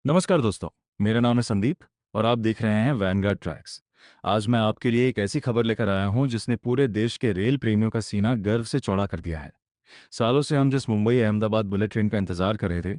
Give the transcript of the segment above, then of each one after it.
नमस्कार दोस्तों। मेरा नाम है संदीप और आप देख रहे हैं वैनगार्ड ट्रैक्स। आज मैं आपके लिए एक ऐसी खबर लेकर आया हूं जिसने पूरे देश के रेल प्रेमियों का सीना गर्व से चौड़ा कर दिया है। सालों से हम जिस मुंबई अहमदाबाद बुलेट ट्रेन का इंतजार कर रहे थे,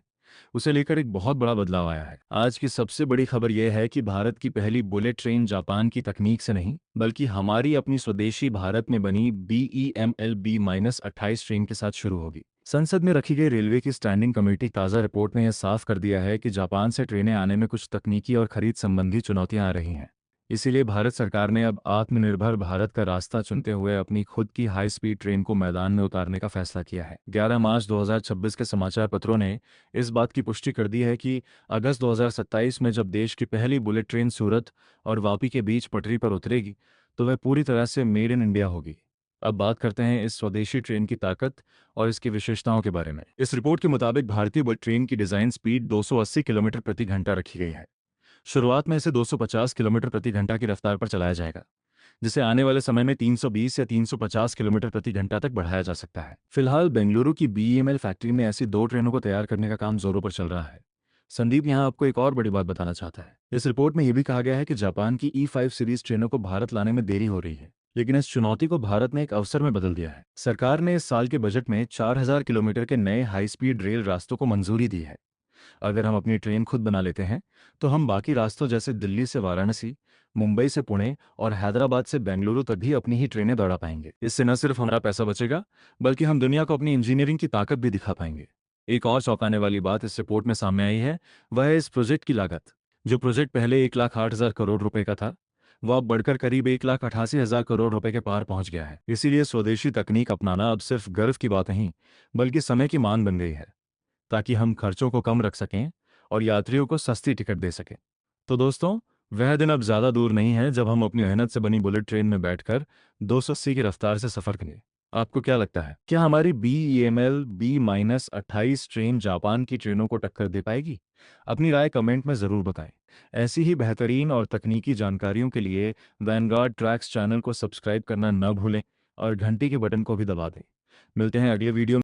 उसे लेकर एक बहुत बड़ा बदलाव आया है। आज की सबसे बड़ी खबर यह है कि भारत की पहली बुलेट ट्रेन जापान की तकनीक से नहीं, बल्कि हमारी अपनी स्वदेशी भारत में बनी BEML-B-28 ट्रेन के साथ शुरू होगी। संसद में रखी गई रेलवे की स्टैंडिंग कमेटी ताज़ा रिपोर्ट में यह साफ कर दिया है कि जापान से ट्रेनें आने में कुछ तकनीकी और खरीद संबंधी चुनौतियां आ रही हैं। इसीलिए भारत सरकार ने अब आत्मनिर्भर भारत का रास्ता चुनते हुए अपनी खुद की हाई स्पीड ट्रेन को मैदान में उतारने का फैसला किया है। 11 मार्च 2026 के समाचार पत्रों ने इस बात की पुष्टि कर दी है कि अगस्त 2027 में जब देश की पहली बुलेट ट्रेन सूरत और वापी के बीच पटरी पर उतरेगी, तो वह पूरी तरह से मेड इन इंडिया होगी। अब बात करते हैं इस स्वदेशी ट्रेन की ताकत और इसकी विशेषताओं के बारे में। इस रिपोर्ट के मुताबिक भारतीय बुलेट ट्रेन की डिज़ाइन स्पीड 280 किलोमीटर प्रति घंटा रखी गई है। शुरुआत में इसे 250 किलोमीटर प्रति घंटा की रफ्तार पर चलाया जाएगा, जिसे आने वाले समय में 320 या 350 किलोमीटर प्रति घंटा तक बढ़ाया जा सकता है। फिलहाल बेंगलुरु की BEML फैक्ट्री में ऐसी दो ट्रेनों को तैयार करने का काम जोरों पर चल रहा है। संदीप यहाँ आपको एक और बड़ी बात बताना चाहता है। इस रिपोर्ट में यह भी कहा गया है कि जापान की E5 सीरीज ट्रेनों को भारत लाने में देरी हो रही है, लेकिन इस चुनौती को भारत ने एक अवसर में बदल दिया है। सरकार ने इस साल के बजट में 4000 किलोमीटर के नए हाई स्पीड रेल रास्तों को मंजूरी दी है। अगर हम अपनी ट्रेन खुद बना लेते हैं, तो हम बाकी रास्तों जैसे दिल्ली से वाराणसी, मुंबई से पुणे और हैदराबाद से बेंगलुरु तक भी अपनी ही ट्रेनें दौड़ा पाएंगे। इससे न सिर्फ हमारा पैसा बचेगा, बल्कि हम दुनिया को अपनी इंजीनियरिंग की ताकत भी दिखा पाएंगे। एक और चौंकाने वाली बात इस रिपोर्ट में सामने आई है, वह है इस प्रोजेक्ट की लागत। जो प्रोजेक्ट पहले 1,08,000 करोड़ रुपए का था, वह अब बढ़कर करीब 1,88,000 करोड़ रुपए के पार पहुंच गया है। इसीलिए स्वदेशी तकनीक अपनाना अब सिर्फ गर्व की बात नहीं, बल्कि समय की मांग बन गई है, ताकि हम खर्चों को कम रख सकें और यात्रियों को सस्ती टिकट दे सकें। तो दोस्तों, वह दिन अब ज़्यादा दूर नहीं है जब हम अपनी मेहनत से बनी बुलेट ट्रेन में बैठकर 280 की रफ्तार से सफ़र करेंगे। आपको क्या लगता है, क्या हमारी BEML B-28 ट्रेन जापान की ट्रेनों को टक्कर दे पाएगी? अपनी राय कमेंट में ज़रूर बताएं। ऐसी ही बेहतरीन और तकनीकी जानकारियों के लिए वैनगार्ड ट्रैक्स चैनल को सब्सक्राइब करना न भूलें और घंटी के बटन को भी दबा दें। मिलते हैं अगले वीडियो में।